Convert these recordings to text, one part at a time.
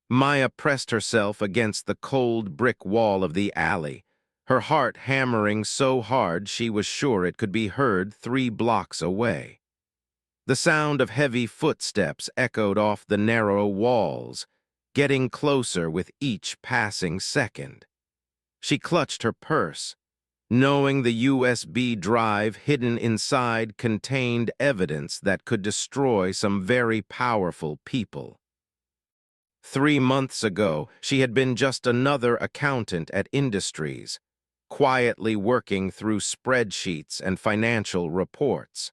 Maya pressed herself against the cold brick wall of the alley, her heart hammering so hard she was sure it could be heard 3 blocks away. The sound of heavy footsteps echoed off the narrow walls, getting closer with each passing second. She clutched her purse, knowing the USB drive hidden inside contained evidence that could destroy some very powerful people. 3 months ago, she had been just another accountant at Industries, quietly working through spreadsheets and financial reports.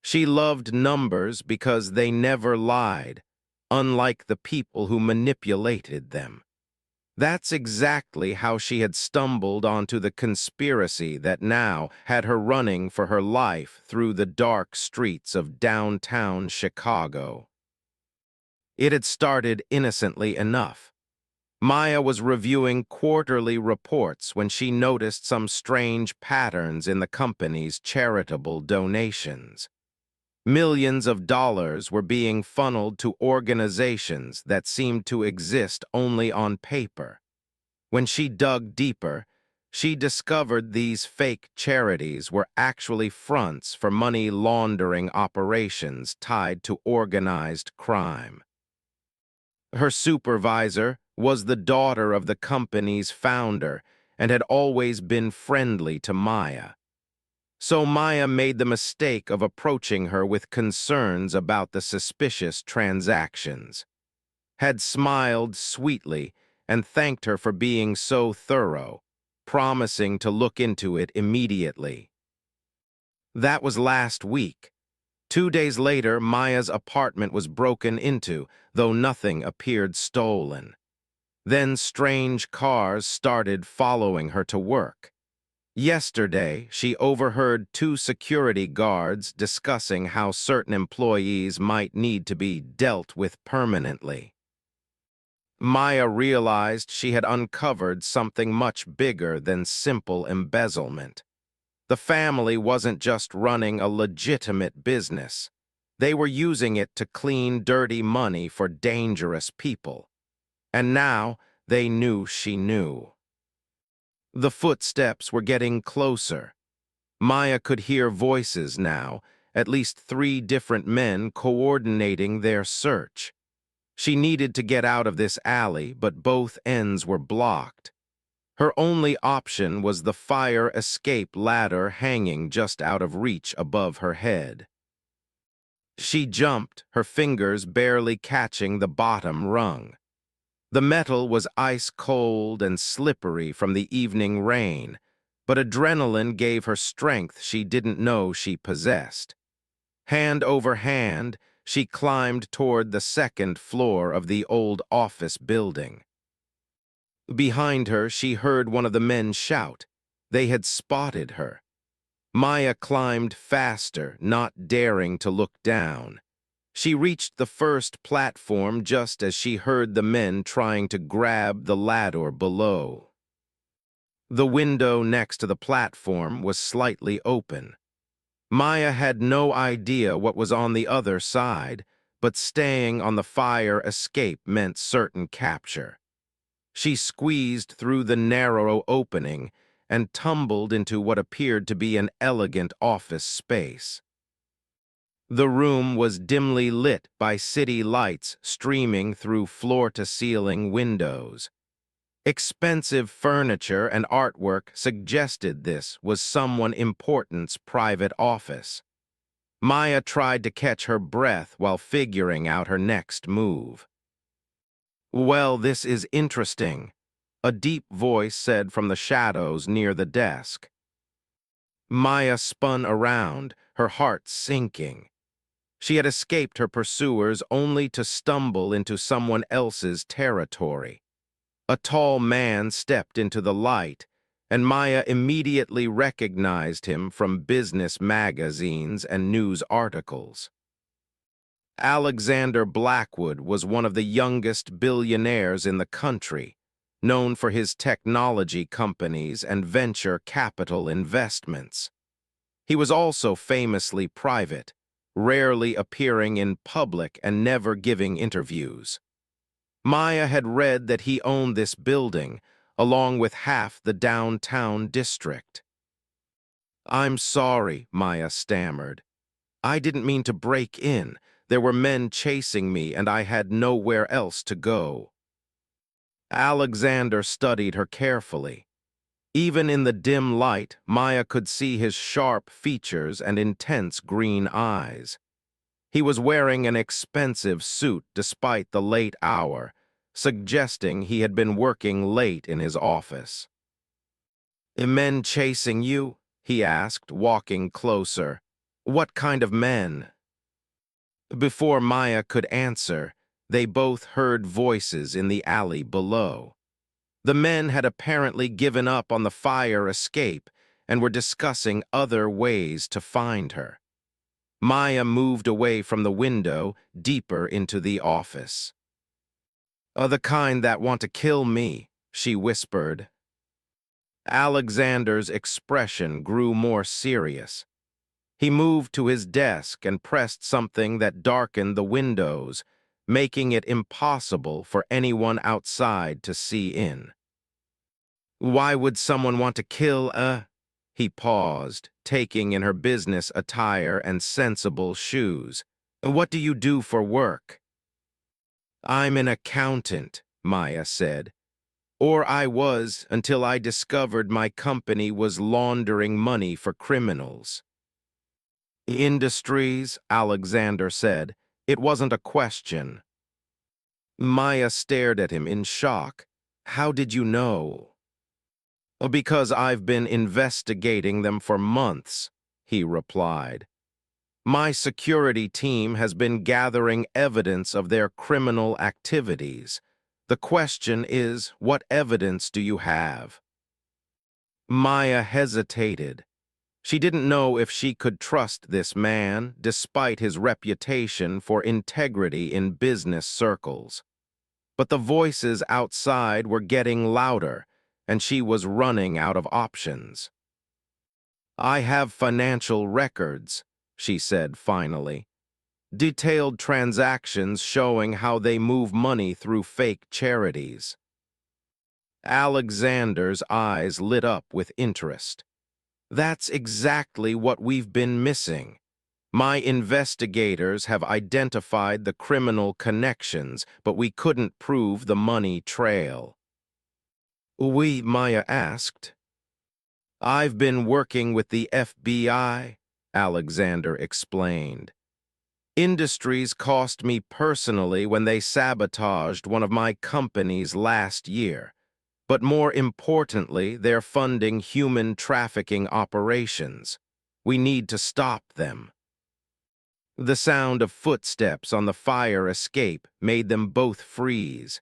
She loved numbers because they never lied, unlike the people who manipulated them. That's exactly how she had stumbled onto the conspiracy that now had her running for her life through the dark streets of downtown Chicago. It had started innocently enough. Maya was reviewing quarterly reports when she noticed some strange patterns in the company's charitable donations. Millions of dollars were being funneled to organizations that seemed to exist only on paper. When she dug deeper, she discovered these fake charities were actually fronts for money laundering operations tied to organized crime. Her supervisor was the daughter of the company's founder and had always been friendly to Maya. So Maya made the mistake of approaching her with concerns about the suspicious transactions, had smiled sweetly and thanked her for being so thorough, promising to look into it immediately. That was last week. 2 days later, Maya's apartment was broken into, though nothing appeared stolen. Then strange cars started following her to work. Yesterday, she overheard 2 security guards discussing how certain employees might need to be dealt with permanently. Maya realized she had uncovered something much bigger than simple embezzlement. The family wasn't just running a legitimate business. They were using it to clean dirty money for dangerous people. And now they knew she knew. The footsteps were getting closer. Maya could hear voices now, at least 3 different men coordinating their search. She needed to get out of this alley, but both ends were blocked. Her only option was the fire escape ladder hanging just out of reach above her head. She jumped, her fingers barely catching the bottom rung. The metal was ice-cold and slippery from the evening rain, but adrenaline gave her strength she didn't know she possessed. Hand over hand, she climbed toward the 2nd floor of the old office building. Behind her, she heard one of the men shout. They had spotted her. Maya climbed faster, not daring to look down. She reached the first platform just as she heard the men trying to grab the ladder below. The window next to the platform was slightly open. Maya had no idea what was on the other side, but staying on the fire escape meant certain capture. She squeezed through the narrow opening and tumbled into what appeared to be an elegant office space. The room was dimly lit by city lights streaming through floor-to-ceiling windows. Expensive furniture and artwork suggested this was someone important's private office. Maya tried to catch her breath while figuring out her next move. "Well, this is interesting," a deep voice said from the shadows near the desk. Maya spun around, her heart sinking. She had escaped her pursuers only to stumble into someone else's territory. A tall man stepped into the light, and Maya immediately recognized him from business magazines and news articles. Alexander Blackwood was one of the youngest billionaires in the country, known for his technology companies and venture capital investments. He was also famously private, rarely appearing in public and never giving interviews. Maya had read that he owned this building, along with half the downtown district. "I'm sorry," Maya stammered. "I didn't mean to break in. There were men chasing me, and I had nowhere else to go." Alexander studied her carefully. Even in the dim light, Maya could see his sharp features and intense green eyes. He was wearing an expensive suit despite the late hour, suggesting he had been working late in his office. "Men chasing you?" he asked, walking closer. "What kind of men?" Before Maya could answer, they both heard voices in the alley below. The men had apparently given up on the fire escape and were discussing other ways to find her. Maya moved away from the window, deeper into the office. The kind that want to kill me," she whispered. Alexander's expression grew more serious. He moved to his desk and pressed something that darkened the windows, making it impossible for anyone outside to see in. "Why would someone want to kill a—" He paused, taking in her business attire and sensible shoes. "What do you do for work?" "I'm an accountant," Maya said. "Or I was until I discovered my company was laundering money for criminals." "Industries," Alexander said. It wasn't a question. Maya stared at him in shock. "How did you know?" "Because I've been investigating them for months," he replied. "My security team has been gathering evidence of their criminal activities. The question is, what evidence do you have?" Maya hesitated. She didn't know if she could trust this man, despite his reputation for integrity in business circles. But the voices outside were getting louder, and she was running out of options. "I have financial records," she said finally. "Detailed transactions showing how they move money through fake charities." Alexander's eyes lit up with interest. "That's exactly what we've been missing. My investigators have identified the criminal connections, but we couldn't prove the money trail." Maya asked. "I've been working with the FBI," Alexander explained. "Industries cost me personally when they sabotaged one of my companies last year. But more importantly, they're funding human trafficking operations. We need to stop them." The sound of footsteps on the fire escape made them both freeze.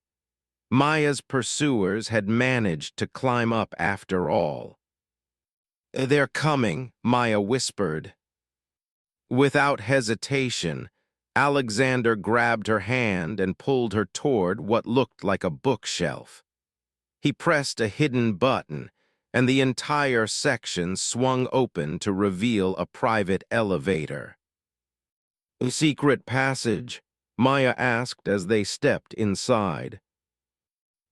Maya's pursuers had managed to climb up after all. "They're coming," Maya whispered. Without hesitation, Alexander grabbed her hand and pulled her toward what looked like a bookshelf. He pressed a hidden button, and the entire section swung open to reveal a private elevator. "Secret passage?" Maya asked as they stepped inside.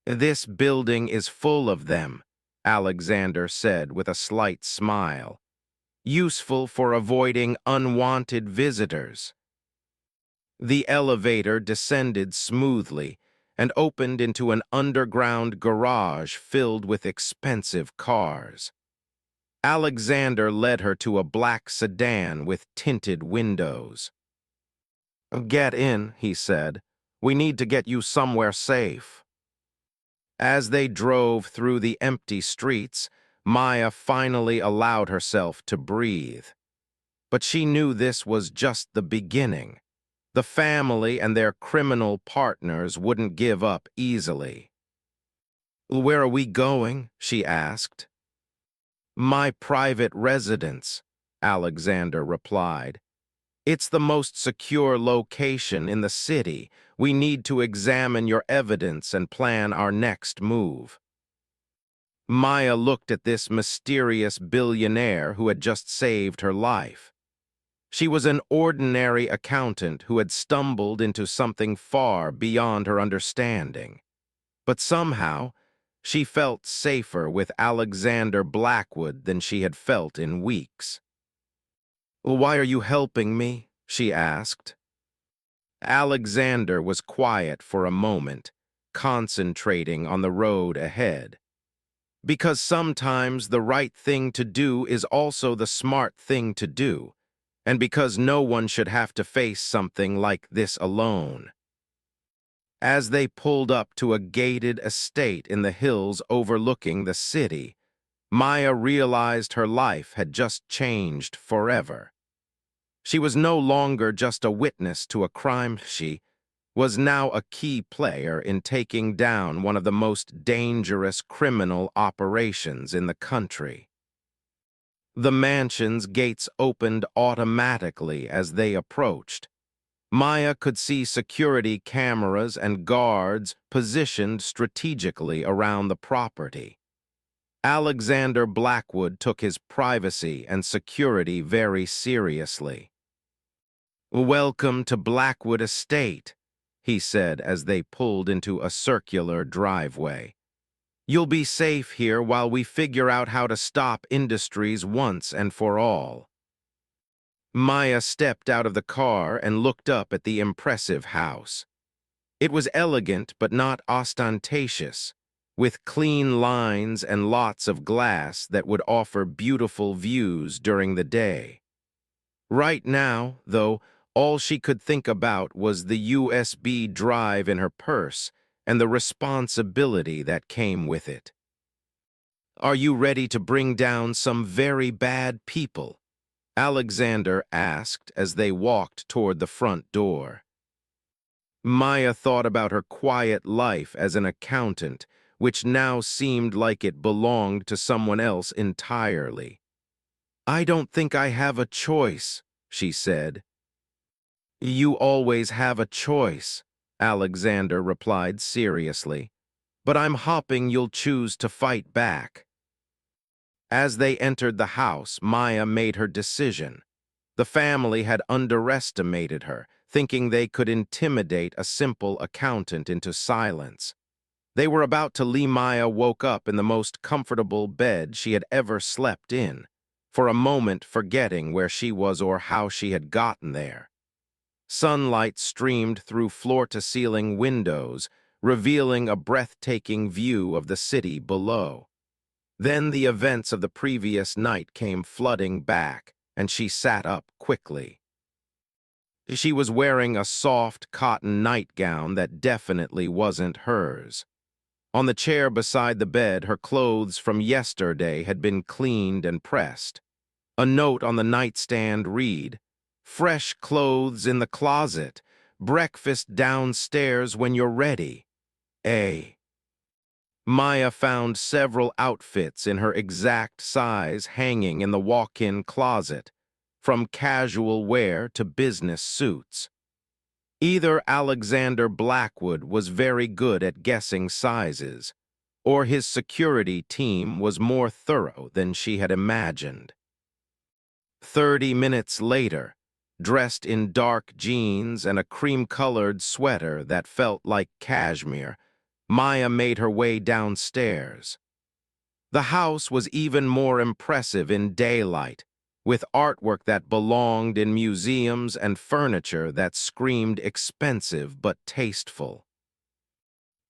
"This building is full of them," Alexander said with a slight smile. "Useful for avoiding unwanted visitors." The elevator descended smoothly and opened into an underground garage filled with expensive cars. Alexander led her to a black sedan with tinted windows. "Get in," he said. "We need to get you somewhere safe." As they drove through the empty streets, Maya finally allowed herself to breathe. But she knew this was just the beginning. The family and their criminal partners wouldn't give up easily. "Where are we going?" she asked. "My private residence," Alexander replied. "It's the most secure location in the city. We need to examine your evidence and plan our next move." Maya looked at this mysterious billionaire who had just saved her life. She was an ordinary accountant who had stumbled into something far beyond her understanding. But somehow, she felt safer with Alexander Blackwood than she had felt in weeks. "Why are you helping me?" she asked. Alexander was quiet for a moment, concentrating on the road ahead. Because sometimes the right thing to do is also the smart thing to do, and because no one should have to face something like this alone. As they pulled up to a gated estate in the hills overlooking the city, Maya realized her life had just changed forever. She was no longer just a witness to a crime. She was now a key player in taking down one of the most dangerous criminal operations in the country. The mansion's gates opened automatically as they approached. Maya could see security cameras and guards positioned strategically around the property. Alexander Blackwood took his privacy and security very seriously. "Welcome to Blackwood Estate," he said as they pulled into a circular driveway. "You'll be safe here while we figure out how to stop industries once and for all." Maya stepped out of the car and looked up at the impressive house. It was elegant but not ostentatious, with clean lines and lots of glass that would offer beautiful views during the day. Right now, though, all she could think about was the USB drive in her purse and the responsibility that came with it. "Are you ready to bring down some very bad people?" Alexander asked as they walked toward the front door. Maya thought about her quiet life as an accountant, which now seemed like it belonged to someone else entirely. "I don't think I have a choice," she said. "You always have a choice," Alexander replied seriously. "But I'm hoping you'll choose to fight back." As they entered the house, Maya made her decision. The family had underestimated her, thinking they could intimidate a simple accountant into silence. They were about to leave. Maya woke up in the most comfortable bed she had ever slept in, for a moment forgetting where she was or how she had gotten there. Sunlight streamed through floor-to-ceiling windows, revealing a breathtaking view of the city below. Then the events of the previous night came flooding back, and she sat up quickly. She was wearing a soft cotton nightgown that definitely wasn't hers. On the chair beside the bed, her clothes from yesterday had been cleaned and pressed. A note on the nightstand read, "Fresh clothes in the closet. Breakfast downstairs when you're ready. A." Maya found several outfits in her exact size hanging in the walk-in closet, from casual wear to business suits. Either Alexander Blackwood was very good at guessing sizes, or his security team was more thorough than she had imagined. 30 minutes later, dressed in dark jeans and a cream-colored sweater that felt like cashmere, Maya made her way downstairs. The house was even more impressive in daylight, with artwork that belonged in museums and furniture that screamed expensive but tasteful.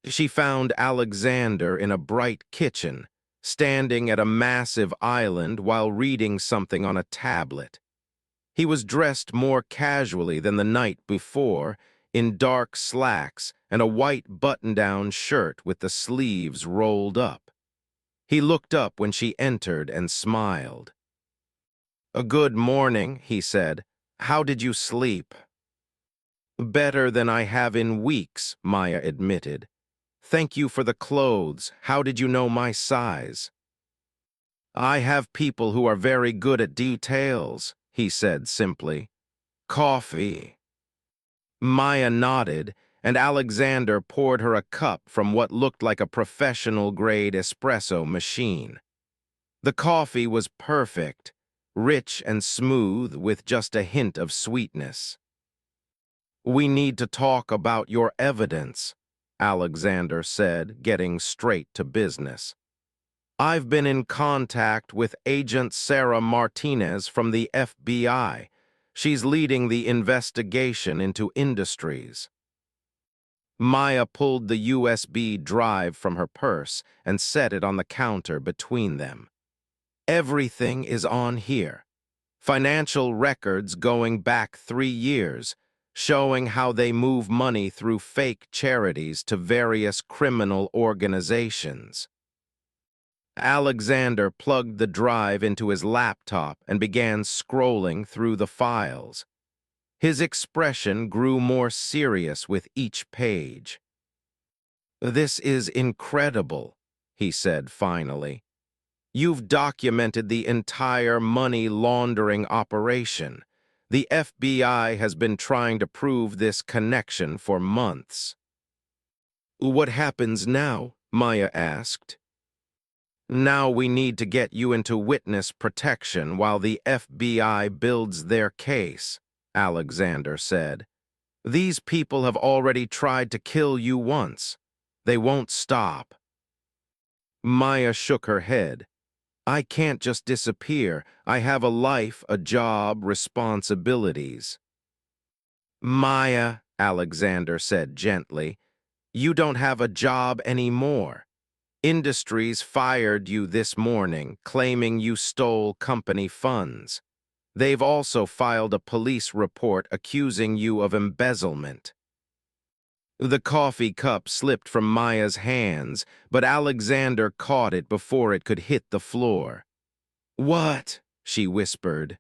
She found Alexander in a bright kitchen, standing at a massive island while reading something on a tablet. He was dressed more casually than the night before, in dark slacks and a white button-down shirt with the sleeves rolled up. He looked up when she entered and smiled. "A good morning," he said. "How did you sleep?" "Better than I have in weeks," Maya admitted. "Thank you for the clothes. How did you know my size?" "I have people who are very good at details," he said simply. "Coffee." Maya nodded, and Alexander poured her a cup from what looked like a professional-grade espresso machine. The coffee was perfect, rich and smooth with just a hint of sweetness. "We need to talk about your evidence," Alexander said, getting straight to business. "I've been in contact with Agent Sarah Martinez from the FBI. She's leading the investigation into Industries." Maya pulled the USB drive from her purse and set it on the counter between them. "Everything is on here. Financial records going back 3 years, showing how they move money through fake charities to various criminal organizations." Alexander plugged the drive into his laptop and began scrolling through the files. His expression grew more serious with each page. "This is incredible," he said finally. "You've documented the entire money laundering operation. The FBI has been trying to prove this connection for months." "What happens now?" Maya asked. "Now we need to get you into witness protection while the FBI builds their case," Alexander said. "These people have already tried to kill you once. They won't stop." Maya shook her head. "I can't just disappear. I have a life, a job, responsibilities." "Maya," Alexander said gently, "you don't have a job anymore. Industries fired you this morning, claiming you stole company funds. They've also filed a police report accusing you of embezzlement." The coffee cup slipped from Maya's hands, but Alexander caught it before it could hit the floor. "What?" she whispered.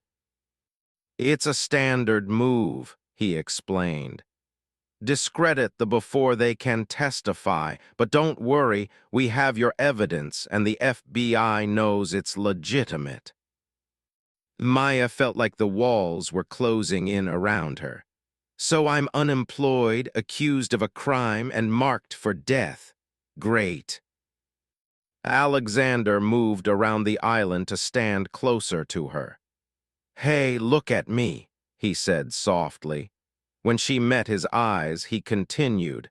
"It's a standard move," he explained. "Discredit the before they can testify, but don't worry, we have your evidence and the FBI knows it's legitimate." Maya felt like the walls were closing in around her. "So I'm unemployed, accused of a crime, and marked for death. Great." Alexander moved around the island to stand closer to her. "Hey, look at me," he said softly. When she met his eyes, he continued,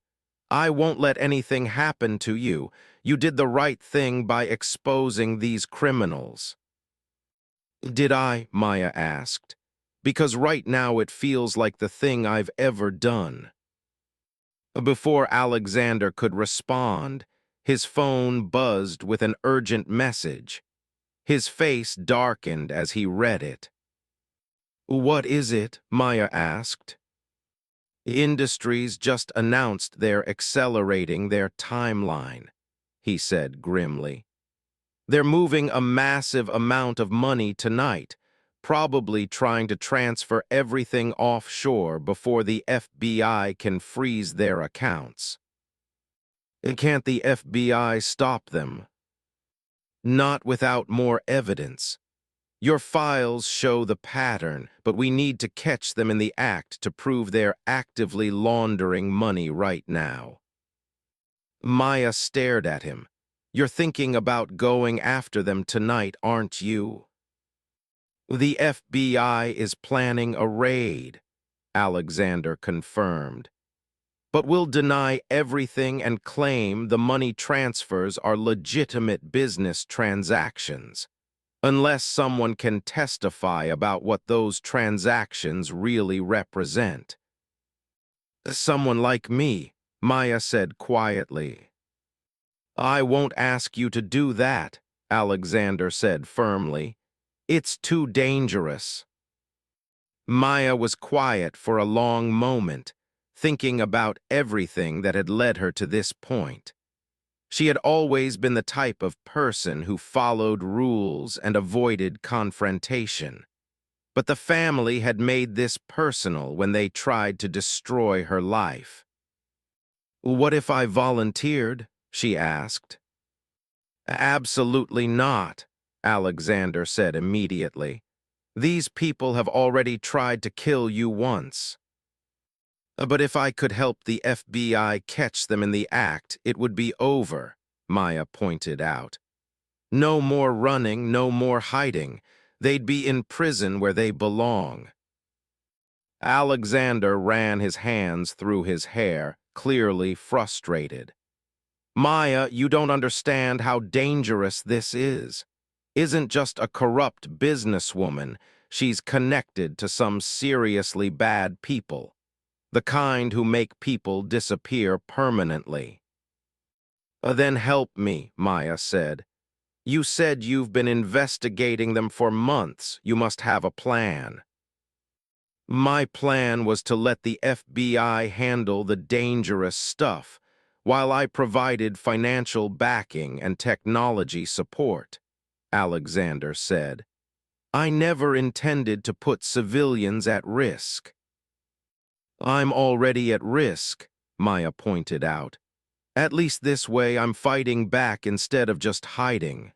"I won't let anything happen to you. You did the right thing by exposing these criminals." "Did I?" Maya asked. "Because right now it feels like the thing I've ever done." Before Alexander could respond, his phone buzzed with an urgent message. His face darkened as he read it. "What is it?" Maya asked. "Industries just announced they're accelerating their timeline," he said grimly. "They're moving a massive amount of money tonight, probably trying to transfer everything offshore before the FBI can freeze their accounts." "Can't the FBI stop them?" "Not without more evidence. Your files show the pattern, but we need to catch them in the act to prove they're actively laundering money right now." Maya stared at him. "You're thinking about going after them tonight, aren't you?" "The FBI is planning a raid," Alexander confirmed. "But we'll deny everything and claim the money transfers are legitimate business transactions, unless someone can testify about what those transactions really represent." "Someone like me," Maya said quietly. "I won't ask you to do that," Alexander said firmly. "It's too dangerous." Maya was quiet for a long moment, thinking about everything that had led her to this point. She had always been the type of person who followed rules and avoided confrontation. But the family had made this personal when they tried to destroy her life. "What if I volunteered?" she asked. "Absolutely not," Alexander said immediately. "These people have already tried to kill you once." "But if I could help the FBI catch them in the act, it would be over," Maya pointed out. "No more running, no more hiding. They'd be in prison where they belong. Alexander ran his hands through his hair, clearly frustrated. Maya, you don't understand how dangerous this is. Isn't just a corrupt businesswoman, she's connected to some seriously bad people, the kind who make people disappear permanently. Then help me, Maya said. You said you've been investigating them for months. You must have a plan. My plan was to let the FBI handle the dangerous stuff, while I provided financial backing and technology support, Alexander said. I never intended to put civilians at risk. I'm already at risk, Maya pointed out. At least this way I'm fighting back instead of just hiding.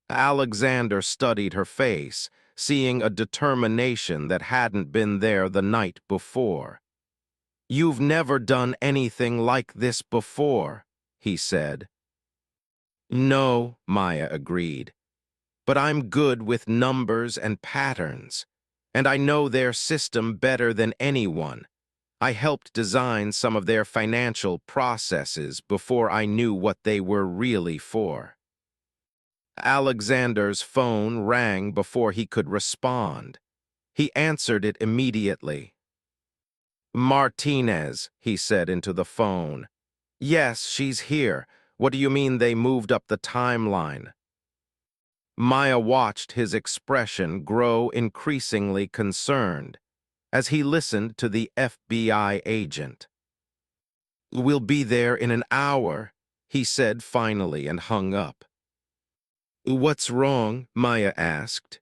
Alexander studied her face, seeing a determination that hadn't been there the night before. You've never done anything like this before, he said. No, Maya agreed. But I'm good with numbers and patterns, and I know their system better than anyone. I helped design some of their financial processes before I knew what they were really for. Alexander's phone rang before he could respond. He answered it immediately. Martinez, he said into the phone. Yes, she's here. What do you mean they moved up the timeline? Maya watched his expression grow increasingly concerned as he listened to the FBI agent. We'll be there in an hour, he said finally and hung up. What's wrong? Maya asked.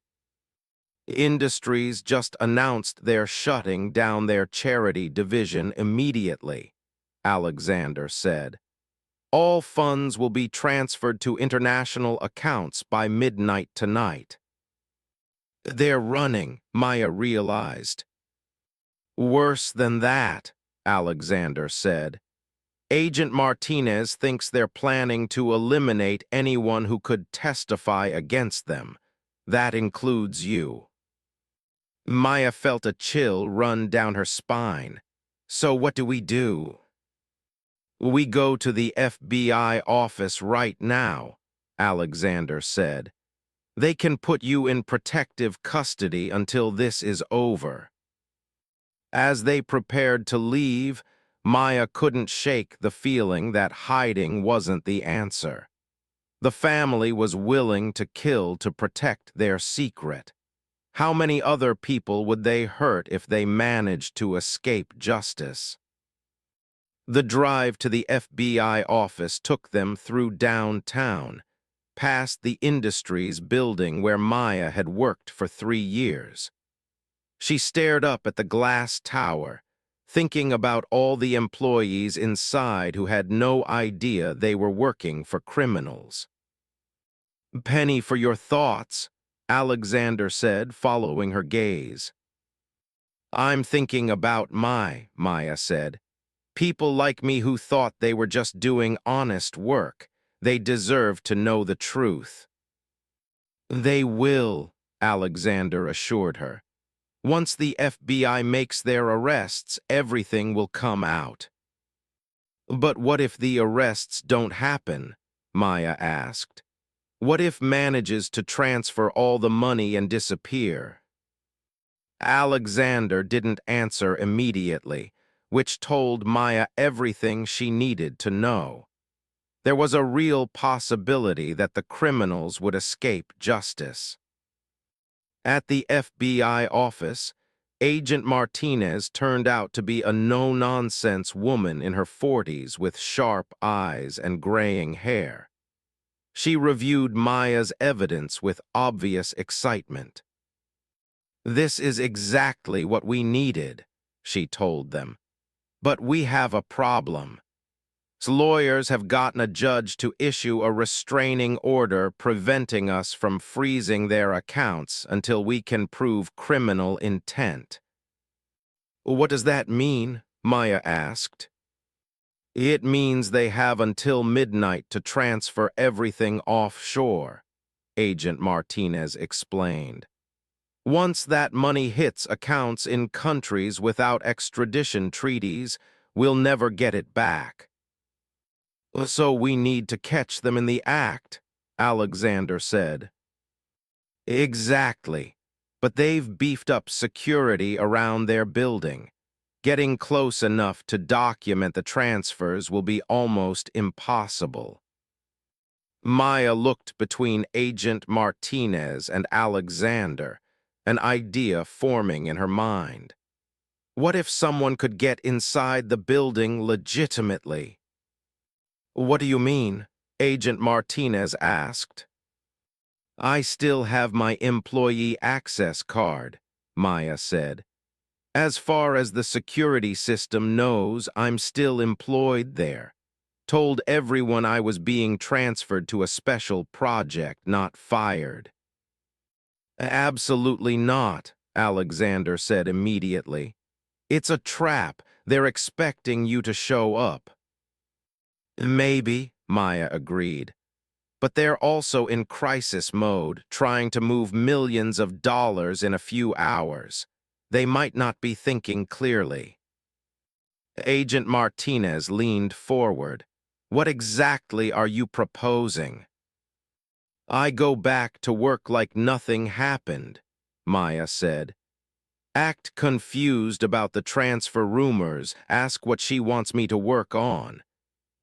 Industries just announced they're shutting down their charity division immediately, Alexander said. All funds will be transferred to international accounts by midnight tonight. They're running, Maya realized. Worse than that, Alexander said. Agent Martinez thinks they're planning to eliminate anyone who could testify against them. That includes you. Maya felt a chill run down her spine. So what do we do? We go to the FBI office right now, Alexander said. They can put you in protective custody until this is over. As they prepared to leave, Maya couldn't shake the feeling that hiding wasn't the answer. The family was willing to kill to protect their secret. How many other people would they hurt if they managed to escape justice? The drive to the FBI office took them through downtown, past the Industries building where Maya had worked for 3 years. She stared up at the glass tower, thinking about all the employees inside who had no idea they were working for criminals. Penny for your thoughts, Alexander said, following her gaze. I'm thinking about Maya said. People like me who thought they were just doing honest work. They deserve to know the truth. They will, Alexander assured her. Once the FBI makes their arrests, everything will come out. But what if the arrests don't happen? Maya asked. What if manages to transfer all the money and disappear? Alexander didn't answer immediately, which told Maya everything she needed to know. There was a real possibility that the criminals would escape justice. At the FBI office, Agent Martinez turned out to be a no-nonsense woman in her 40s with sharp eyes and graying hair. She reviewed Maya's evidence with obvious excitement. This is exactly what we needed, she told them. But we have a problem. Lawyers have gotten a judge to issue a restraining order preventing us from freezing their accounts until we can prove criminal intent. What does that mean? Maya asked. It means they have until midnight to transfer everything offshore. Agent Martinez explained. Once that money hits accounts in countries without extradition treaties, we'll never get it back. So we need to catch them in the act, Alexander said. Exactly. But they've beefed up security around their building. Getting close enough to document the transfers will be almost impossible. Maya looked between Agent Martinez and Alexander, an idea forming in her mind. What if someone could get inside the building legitimately? What do you mean? Agent Martinez asked. I still have my employee access card, Maya said. As far as the security system knows, I'm still employed there. Told everyone I was being transferred to a special project, not fired. Absolutely not, Alexander said immediately. It's a trap. They're expecting you to show up. Maybe, Maya agreed. But they're also in crisis mode, trying to move millions of dollars in a few hours. They might not be thinking clearly. Agent Martinez leaned forward. What exactly are you proposing? I go back to work like nothing happened, Maya said. Act confused about the transfer rumors, ask what she wants me to work on.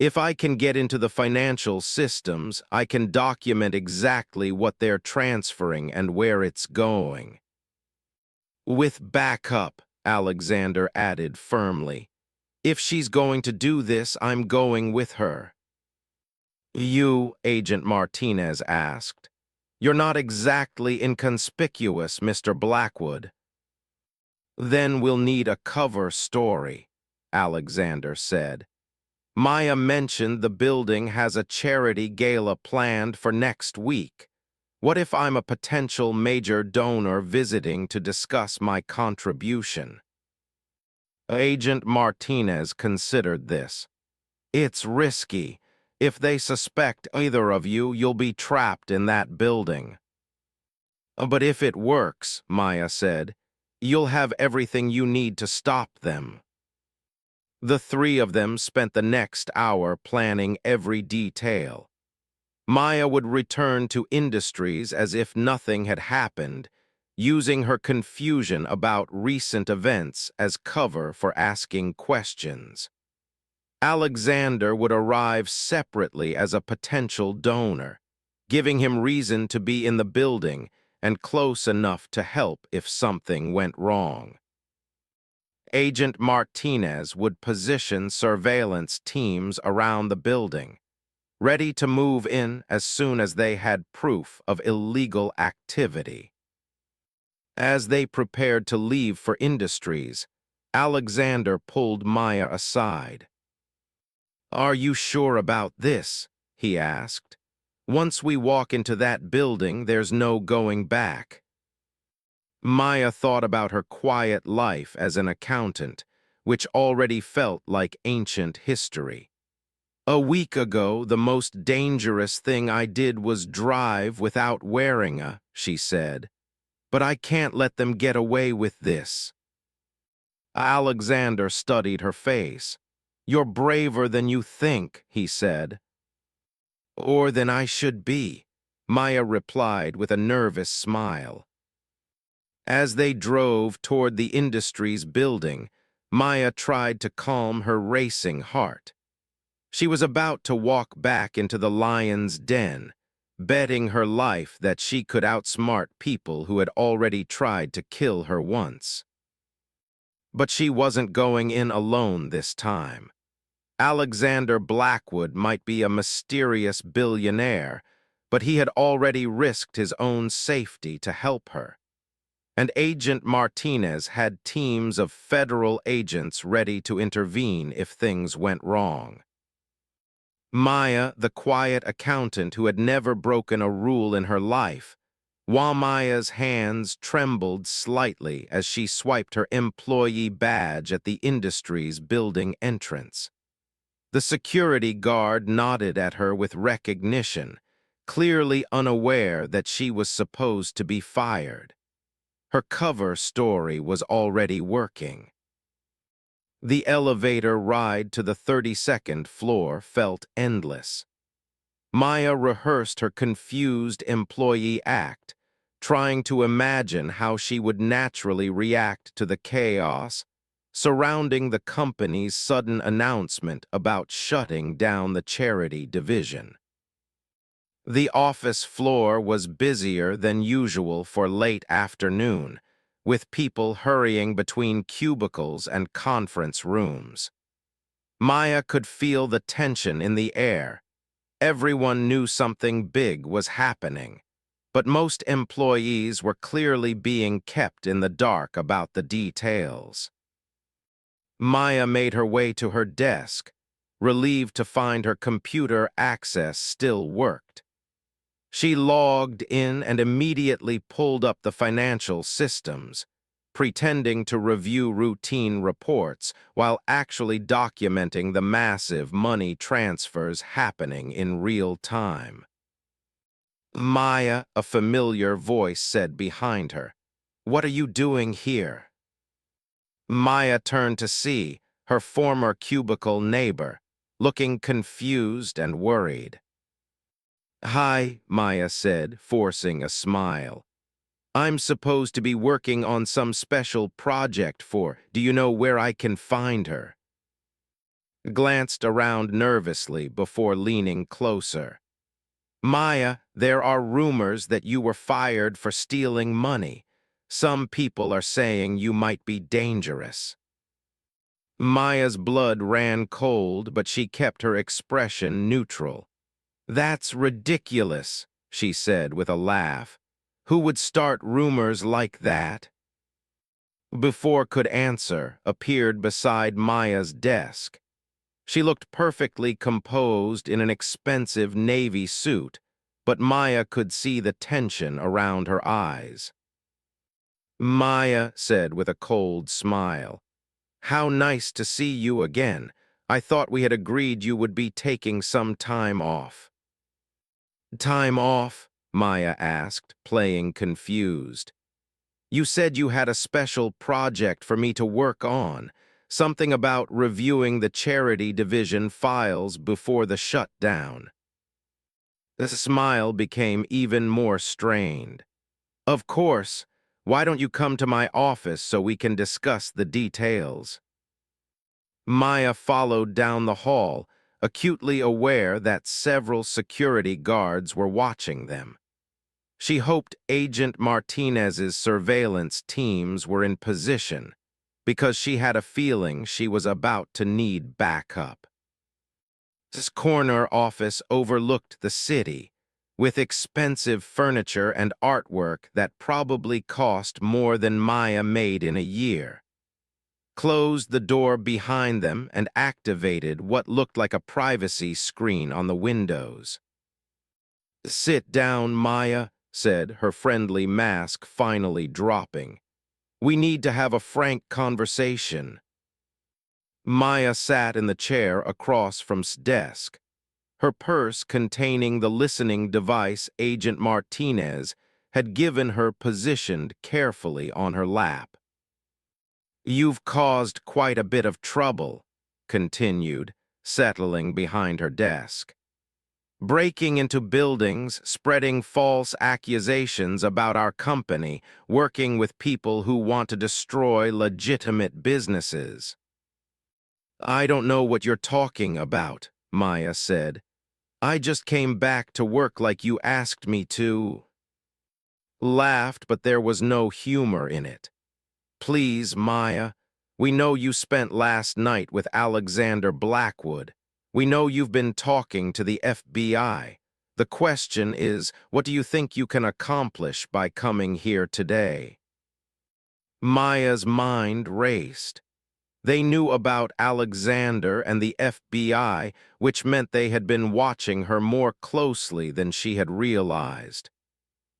If I can get into the financial systems, I can document exactly what they're transferring and where it's going. With backup, Alexander added firmly. If she's going to do this, I'm going with her. You, Agent Martinez asked. You're not exactly inconspicuous, Mr. Blackwood. Then we'll need a cover story, Alexander said. Maya mentioned the building has a charity gala planned for next week. What if I'm a potential major donor visiting to discuss my contribution? Agent Martinez considered this. It's risky. If they suspect either of you, you'll be trapped in that building. But if it works, Maya said, you'll have everything you need to stop them. The three of them spent the next hour planning every detail. Maya would return to Industries as if nothing had happened, using her confusion about recent events as cover for asking questions. Alexander would arrive separately as a potential donor, giving him reason to be in the building and close enough to help if something went wrong. Agent Martinez would position surveillance teams around the building, ready to move in as soon as they had proof of illegal activity. As they prepared to leave for Industries, Alexander pulled Maya aside. Are you sure about this? He asked. Once we walk into that building, there's no going back. Maya thought about her quiet life as an accountant, which already felt like ancient history. A week ago, the most dangerous thing I did was drive without wearing a, she said. But I can't let them get away with this. Alexander studied her face. You're braver than you think, he said. Or than I should be, Maya replied with a nervous smile. As they drove toward the Industries building, Maya tried to calm her racing heart. She was about to walk back into the lion's den, betting her life that she could outsmart people who had already tried to kill her once. But she wasn't going in alone this time. Alexander Blackwood might be a mysterious billionaire, but he had already risked his own safety to help her. And Agent Martinez had teams of federal agents ready to intervene if things went wrong. Maya, the quiet accountant who had never broken a rule in her life, while Maya's hands trembled slightly as she swiped her employee badge at the Industries building entrance. The security guard nodded at her with recognition, clearly unaware that she was supposed to be fired. Her cover story was already working. The elevator ride to the 32nd floor felt endless. Maya rehearsed her confused employee act, trying to imagine how she would naturally react to the chaos surrounding the company's sudden announcement about shutting down the charity division. The office floor was busier than usual for late afternoon, with people hurrying between cubicles and conference rooms. Maya could feel the tension in the air. Everyone knew something big was happening, but most employees were clearly being kept in the dark about the details. Maya made her way to her desk, relieved to find her computer access still worked. She logged in and immediately pulled up the financial systems, pretending to review routine reports while actually documenting the massive money transfers happening in real time. Maya, a familiar voice said behind her, "What are you doing here?" Maya turned to see her former cubicle neighbor, looking confused and worried. "Hi," Maya said, forcing a smile. "I'm supposed to be working on some special project for. Do you know where I can find her?" Glanced around nervously before leaning closer. "Maya, there are rumors that you were fired for stealing money. Some people are saying you might be dangerous." Maya's blood ran cold, but she kept her expression neutral. "That's ridiculous," she said with a laugh. "Who would start rumors like that?" Before could answer, appeared beside Maya's desk. She looked perfectly composed in an expensive navy suit, but Maya could see the tension around her eyes. Maya said with a cold smile, "How nice to see you again. I thought we had agreed you would be taking some time off." "Time off?" Maya asked, playing confused. "You said you had a special project for me to work on, something about reviewing the charity division files before the shutdown." The smile became even more strained. "Of course. Why don't you come to my office so we can discuss the details?" Maya followed down the hall, acutely aware that several security guards were watching them. She hoped Agent Martinez's surveillance teams were in position, because she had a feeling she was about to need backup. This corner office overlooked the city, with expensive furniture and artwork that probably cost more than Maya made in a year. Closed the door behind them and activated what looked like a privacy screen on the windows. "Sit down, Maya," said her friendly mask finally dropping. "We need to have a frank conversation." Maya sat in the chair across from S desk, her purse containing the listening device Agent Martinez had given her positioned carefully on her lap. "You've caused quite a bit of trouble," continued, settling behind her desk. "Breaking into buildings, spreading false accusations about our company, working with people who want to destroy legitimate businesses." "I don't know what you're talking about," Maya said. "I just came back to work like you asked me to." Laughed, but there was no humor in it. "Please, Maya, we know you spent last night with Alexander Blackwood. We know you've been talking to the FBI. The question is, what do you think you can accomplish by coming here today?" Maya's mind raced. They knew about Alexander and the FBI, which meant they had been watching her more closely than she had realized.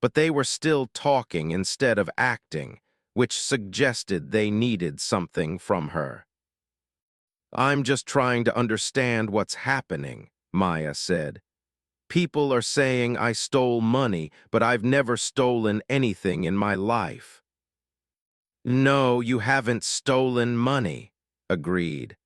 But they were still talking instead of acting, which suggested they needed something from her. "I'm just trying to understand what's happening," Maya said. People are saying I stole money, but I've never stolen anything in my life. No, you haven't stolen money, agreed.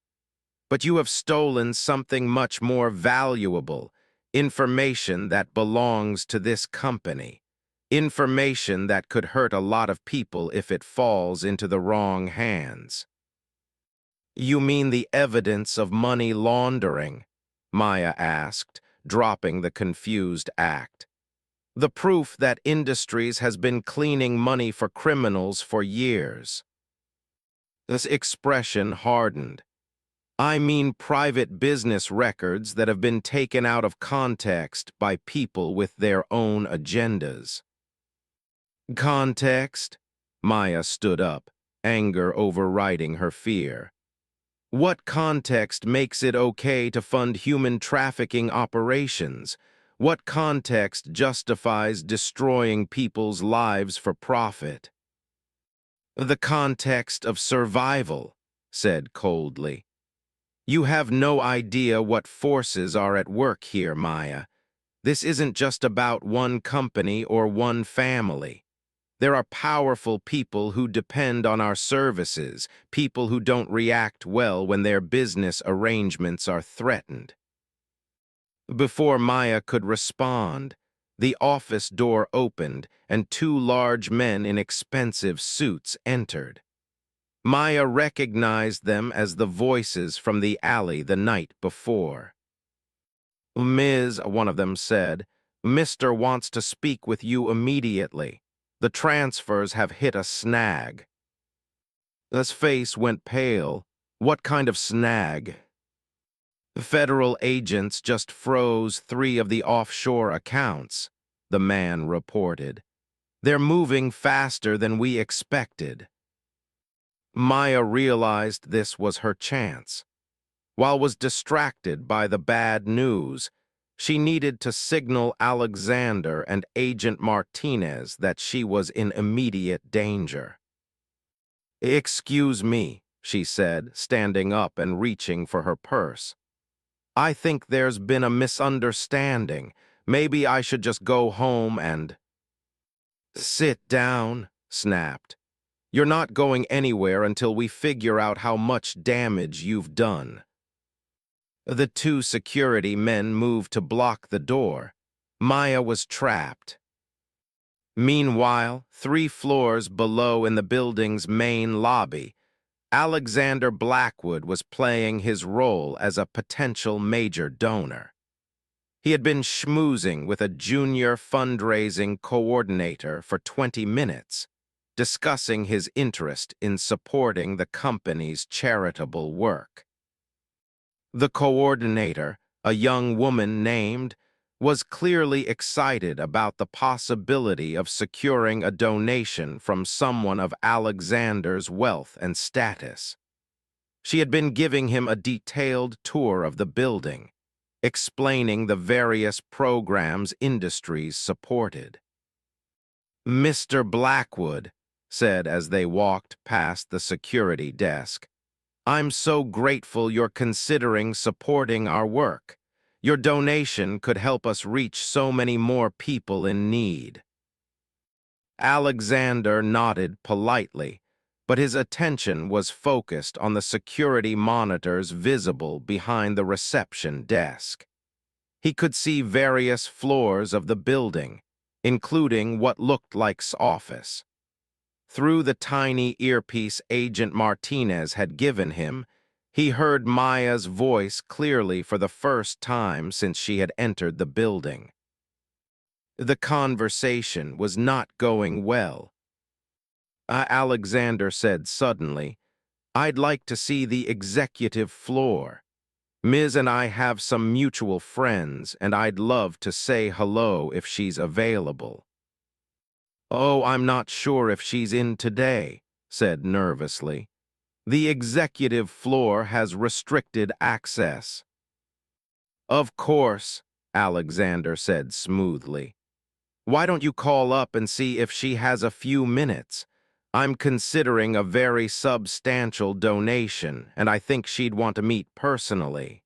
But you have stolen something much more valuable, information that belongs to this company. Information that could hurt a lot of people if it falls into the wrong hands. You mean the evidence of money laundering? Maya asked, dropping the confused act. The proof that Industries has been cleaning money for criminals for years. This expression hardened. I mean private business records that have been taken out of context by people with their own agendas. Context? Maya stood up, anger overriding her fear. What context makes it okay to fund human trafficking operations? What context justifies destroying people's lives for profit? The context of survival, said coldly. You have no idea what forces are at work here, Maya. This isn't just about one company or one family. There are powerful people who depend on our services, people who don't react well when their business arrangements are threatened. Before Maya could respond, the office door opened and two large men in expensive suits entered. Maya recognized them as the voices from the alley the night before. Ms., one of them said, Mr. wants to speak with you immediately. The transfers have hit a snag. His face went pale. What kind of snag? Federal agents just froze 3 of the offshore accounts, the man reported. They're moving faster than we expected. Maya realized this was her chance. While was distracted by the bad news, she needed to signal Alexander and Agent Martinez that she was in immediate danger. Excuse me, she said, standing up and reaching for her purse. I think there's been a misunderstanding. Maybe I should just go home and... Sit down, snapped. You're not going anywhere until we figure out how much damage you've done. The 2 security men moved to block the door. Maya was trapped. Meanwhile, 3 floors below in the building's main lobby, Alexander Blackwood was playing his role as a potential major donor. He had been schmoozing with a junior fundraising coordinator for 20 minutes, discussing his interest in supporting the company's charitable work. The coordinator, a young woman named, was clearly excited about the possibility of securing a donation from someone of Alexander's wealth and status. She had been giving him a detailed tour of the building, explaining the various programs Industries supported. Mr. Blackwood said as they walked past the security desk, I'm so grateful you're considering supporting our work. Your donation could help us reach so many more people in need. Alexander nodded politely, but his attention was focused on the security monitors visible behind the reception desk. He could see various floors of the building, including what looked like his office. Through the tiny earpiece Agent Martinez had given him, he heard Maya's voice clearly for the first time since she had entered the building. The conversation was not going well. Alexander said suddenly, I'd like to see the executive floor. Ms. and I have some mutual friends, and I'd love to say hello if she's available. Oh, I'm not sure if she's in today, said nervously. The executive floor has restricted access. Of course, Alexander said smoothly. Why don't you call up and see if she has a few minutes? I'm considering a very substantial donation, and I think she'd want to meet personally.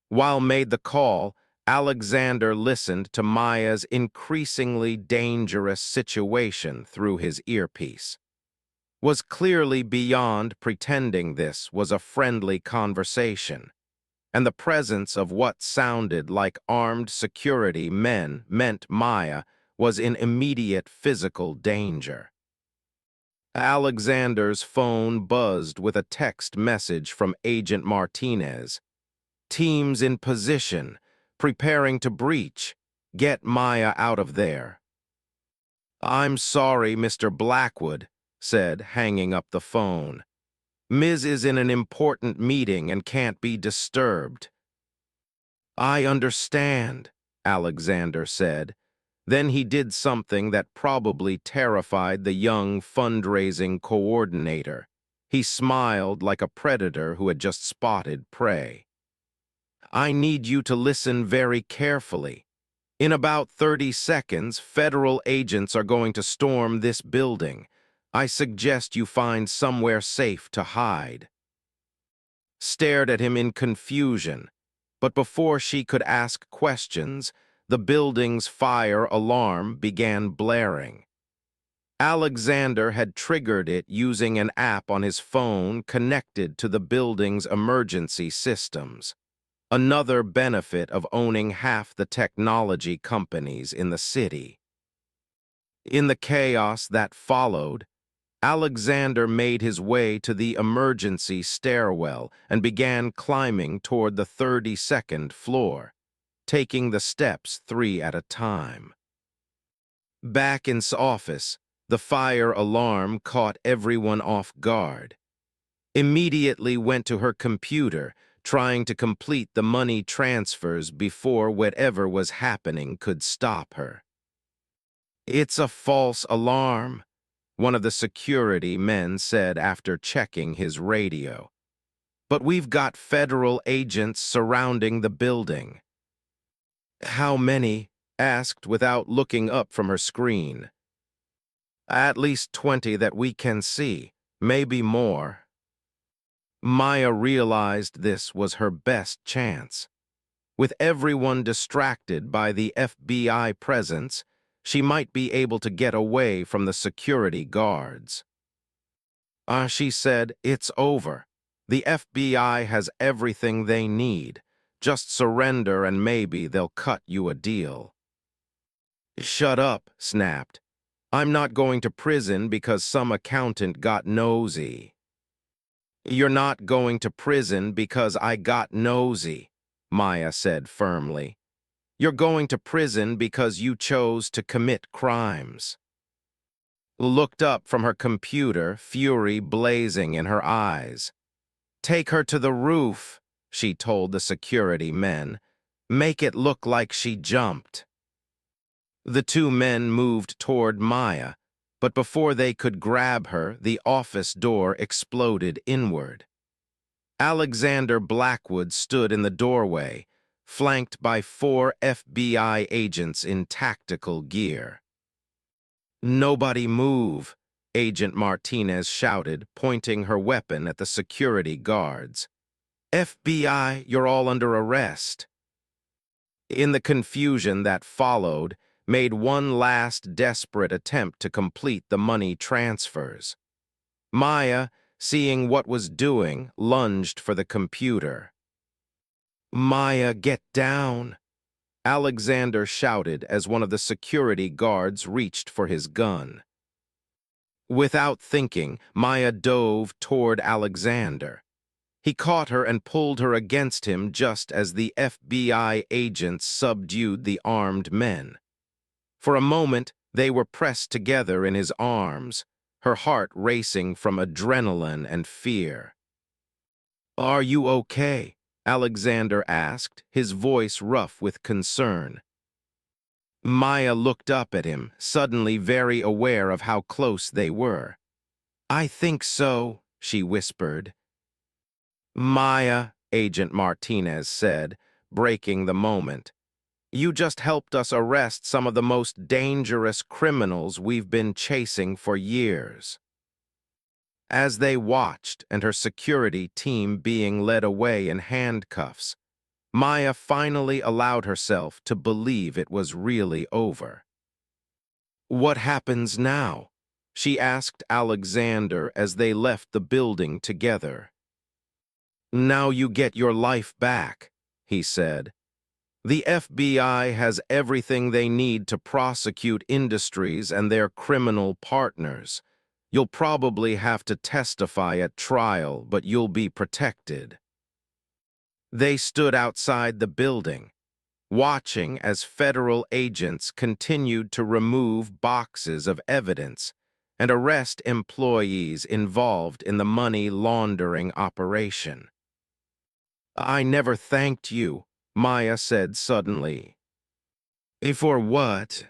While made the call, Alexander listened to Maya's increasingly dangerous situation through his earpiece. Was clearly beyond pretending this was a friendly conversation, and the presence of what sounded like armed security men meant Maya was in immediate physical danger. Alexander's phone buzzed with a text message from Agent Martinez. Teams in position, preparing to breach. Get Maya out of there. I'm sorry, Mr. Blackwood, said, hanging up the phone. Ms. is in an important meeting and can't be disturbed. I understand, Alexander said. Then he did something that probably terrified the young fundraising coordinator. He smiled like a predator who had just spotted prey. I need you to listen very carefully. In about 30 seconds, federal agents are going to storm this building. I suggest you find somewhere safe to hide. Stared at him in confusion, but before she could ask questions, the building's fire alarm began blaring. Alexander had triggered it using an app on his phone connected to the building's emergency systems. Another benefit of owning half the technology companies in the city. In the chaos that followed, Alexander made his way to the emergency stairwell and began climbing toward the 32nd floor, taking the steps 3 at a time. Back in his office, the fire alarm caught everyone off guard. Immediately went to her computer, trying to complete the money transfers before whatever was happening could stop her. It's a false alarm, one of the security men said after checking his radio. But we've got federal agents surrounding the building. How many? Asked without looking up from her screen. At least 20 that we can see, maybe more. Maya realized this was her best chance. With everyone distracted by the FBI presence, she might be able to get away from the security guards. She said, it's over. The FBI has everything they need. Just surrender and maybe they'll cut you a deal. Shut up, snapped. I'm not going to prison because some accountant got nosy. You're not going to prison because I got nosy, Maya said firmly. You're going to prison because you chose to commit crimes. Looked up from her computer, fury blazing in her eyes. Take her to the roof, she told the security men. Make it look like she jumped. The two men moved toward Maya, but before they could grab her, the office door exploded inward. Alexander Blackwood stood in the doorway, flanked by 4 FBI agents in tactical gear. Nobody move, Agent Martinez shouted, pointing her weapon at the security guards. FBI, you're all under arrest. In the confusion that followed, made one last desperate attempt to complete the money transfers. Maya, seeing what was doing, lunged for the computer. Maya, get down! Alexander shouted as one of the security guards reached for his gun. Without thinking, Maya dove toward Alexander. He caught her and pulled her against him just as the FBI agents subdued the armed men. For a moment, they were pressed together in his arms, her heart racing from adrenaline and fear. Are you okay? Alexander asked, his voice rough with concern. Maya looked up at him, suddenly very aware of how close they were. I think so, she whispered. Maya, Agent Martinez said, breaking the moment. You just helped us arrest some of the most dangerous criminals we've been chasing for years. As they watched and her security team being led away in handcuffs, Maya finally allowed herself to believe it was really over. "What happens now?" she asked Alexander as they left the building together. "Now you get your life back," he said. "The FBI has everything they need to prosecute Industries and their criminal partners. You'll probably have to testify at trial, but you'll be protected." They stood outside the building, watching as federal agents continued to remove boxes of evidence and arrest employees involved in the money laundering operation. "I never thanked you," Maya said suddenly. "For what?"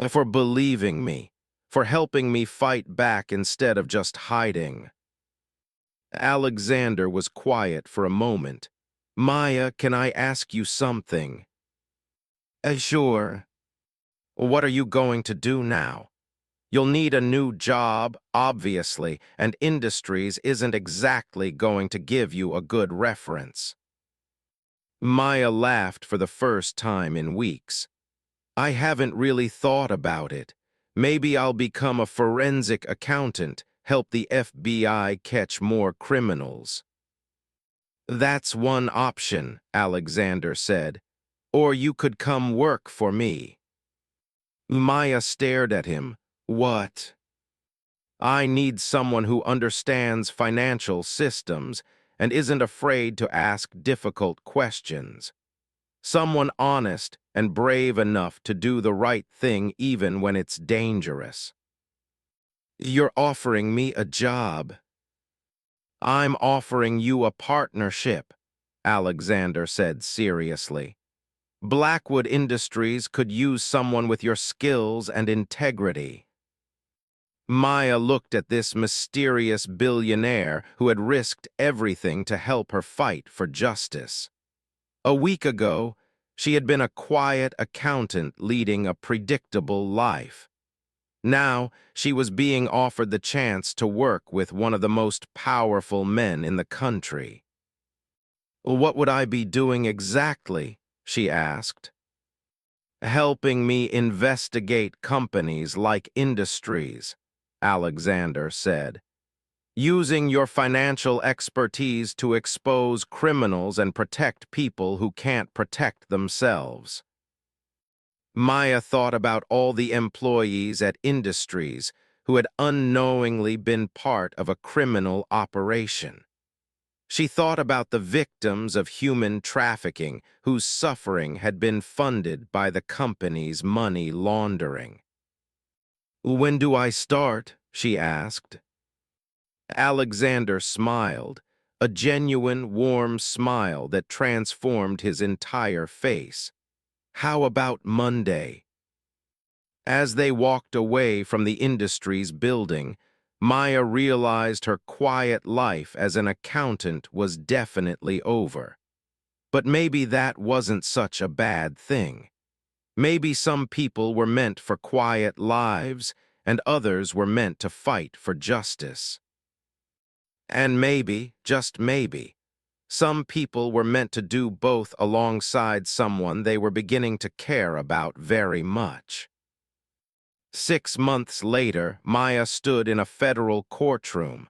"For believing me, for helping me fight back instead of just hiding." Alexander was quiet for a moment. "Maya, can I ask you something?" Sure." "What are you going to do now? You'll need a new job, obviously, and Industries isn't exactly going to give you a good reference." Maya laughed for the first time in weeks. "I haven't really thought about it. Maybe I'll become a forensic accountant, help the FBI catch more criminals." "That's one option," Alexander said. "Or you could come work for me." Maya stared at him. "What?" "I need someone who understands financial systems and isn't afraid to ask difficult questions. Someone honest and brave enough to do the right thing even when it's dangerous." "You're offering me a job." "I'm offering you a partnership," Alexander said seriously. "Blackwood Industries could use someone with your skills and integrity." Maya looked at this mysterious billionaire who had risked everything to help her fight for justice. A week ago, she had been a quiet accountant leading a predictable life. Now, she was being offered the chance to work with one of the most powerful men in the country. "What would I be doing exactly?" she asked. "Helping me investigate companies like Industries," Alexander said. "Using your financial expertise to expose criminals and protect people who can't protect themselves." Maya thought about all the employees at Industries who had unknowingly been part of a criminal operation. She thought about the victims of human trafficking whose suffering had been funded by the company's money laundering. "When do I start?" she asked. Alexander smiled, a genuine, warm smile that transformed his entire face. "How about Monday?" As they walked away from the Industries building, Maya realized her quiet life as an accountant was definitely over. But maybe that wasn't such a bad thing. Maybe some people were meant for quiet lives, and others were meant to fight for justice. And maybe, just maybe, some people were meant to do both alongside someone they were beginning to care about very much. 6 months later, Maya stood in a federal courtroom,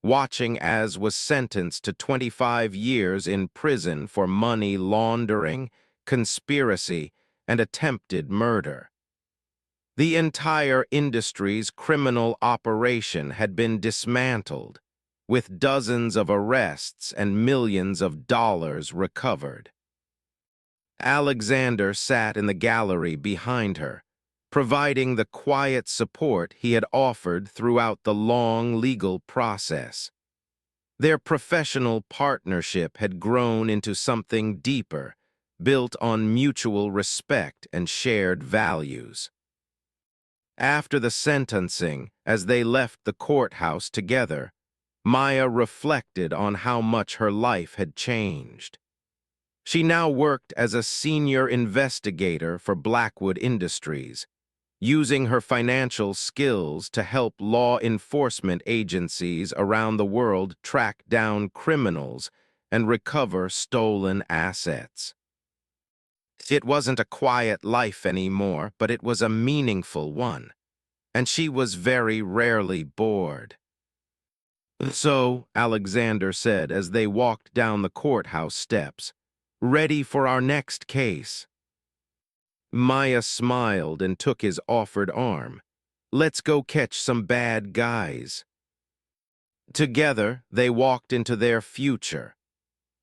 watching as was sentenced to 25 years in prison for money laundering, conspiracy, and attempted murder. The entire Industries' criminal operation had been dismantled, with dozens of arrests and millions of dollars recovered. Alexander sat in the gallery behind her, providing the quiet support he had offered throughout the long legal process. Their professional partnership had grown into something deeper, built on mutual respect and shared values. After the sentencing, as they left the courthouse together, Maya reflected on how much her life had changed. She now worked as a senior investigator for Blackwood Industries, using her financial skills to help law enforcement agencies around the world track down criminals and recover stolen assets. It wasn't a quiet life anymore, but it was a meaningful one, and she was very rarely bored. "So," Alexander said as they walked down the courthouse steps, "ready for our next case." Maya smiled and took his offered arm. "Let's go catch some bad guys." Together, they walked into their future,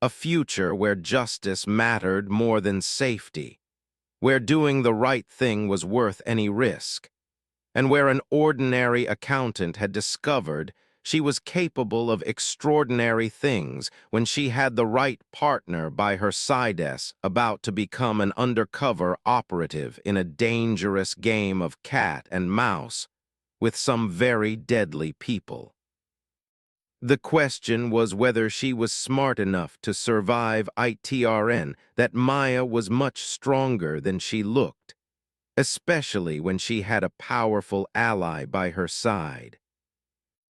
a future where justice mattered more than safety, where doing the right thing was worth any risk, and where an ordinary accountant had discovered she was capable of extraordinary things when she had the right partner by her side, about to become an undercover operative in a dangerous game of cat and mouse with some very deadly people. The question was whether she was smart enough to survive ITRN, that Maya was much stronger than she looked, especially when she had a powerful ally by her side.